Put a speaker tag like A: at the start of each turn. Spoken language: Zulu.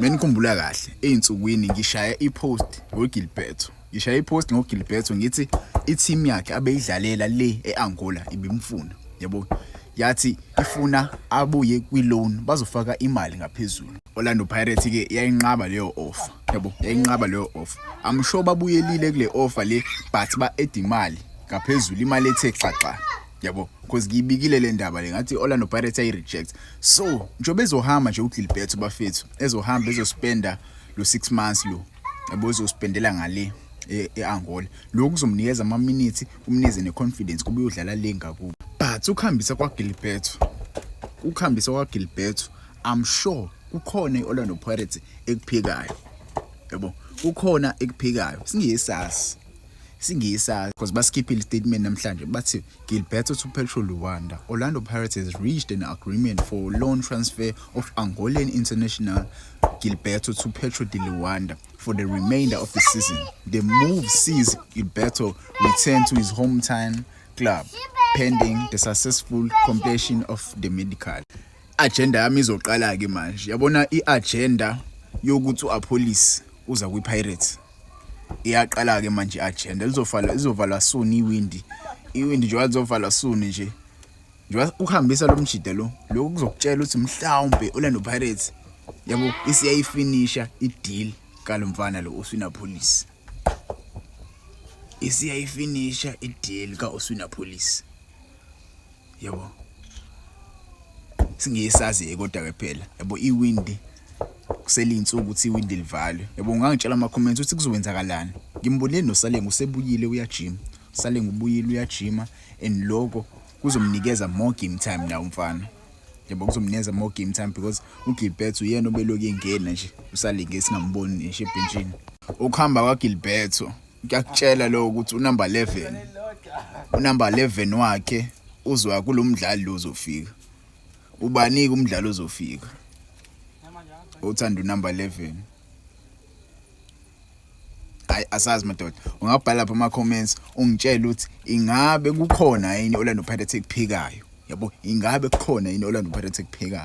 A: Menikhumbula kahle einsukwini ngishaya ipost ngoGilberto. Ngishaya ipost ngoGilberto ngithi i-team yakhe abeyidlalela le eAngola ibimfuna. Yabo. Yathi ifuna abuye kwi-loan bazofaka imali ngaphezulu. Orlando Pirates ke yayinqaba leyo offer. Yabo, yayinqaba leyo offer. I'm sure babuyelile kule offer le but ba add imali ngaphezulu imali ethe xaxa. Yabo, because ngiyibikile le ndaba le ngathi Orlando Pirates ay reject. So, njobe ezohamba nje uGilberto bafethu, ezohamba ezospenda lo 6 months lo. Yabo ezospendela ngale eAngola. Lokhu kuzomnikeza ama minutes, kumnize neconfidence kube uyodlala le ngakubo. But ukuhambisa kwaGilberto, I'm sure kukhona iOrlando Pirates ekuphikayo. Yabo, kukhona ekuphikayo. Singiyisazi because baskiphile statement namhlanje bathi Gilberto to Petro Luanda. Orlando Pirates has reached an agreement for loan transfer of Angolan international Gilberto to Petro de Luanda for the remainder of the season. The move sees Gilberto return to his hometown club pending the successful completion of the medical. Agenda yami izoqala ke manje. Yabona iagenda yokuthi uApolice uza kwiPirates. Iyaqala ke manje agenda izovalwa soon iwindi nje wazovalwa soon nje ukuhambisa lo mjida lo lokhu kuzokutshela ukuthi mhlawumbe Orlando Pirates yabo isiyayifinisha ideal kalomfana lo Oswina Police isiyayifinisha ideal kaOswina Police yabo singiyisazi kodwa ke phela yabo iwindi kuselinsuku ukuthi iwindi livalwe. Yabo ungangitshela ama comments ukuthi kuzowenzakalani. Ngimbonile noSalengu usebuyile uyajima. Salengu ubuyile uyajima and lokho kuzomnikeza more game time na umfana. Yabo kuzomnikeza more game time because uGilberto uyena obeloku engena nje uSalengu esingamboni nje ebenchini. Ukuhamba kwaGilberto ngiyakutshela lo ukuthi unumber 11 wakhe uzwa kulomdlalo lo uzofika. Ubanika umdlalo ozofika. Uthanda number 11. Asazi madoda. Ungabhala lapha ama comments ungitshela ukuthi ingabe kukhona yini Orlando Pirates ekuphikayo. Yabo, ingabe kukhona yini Orlando Pirates ekuphikayo.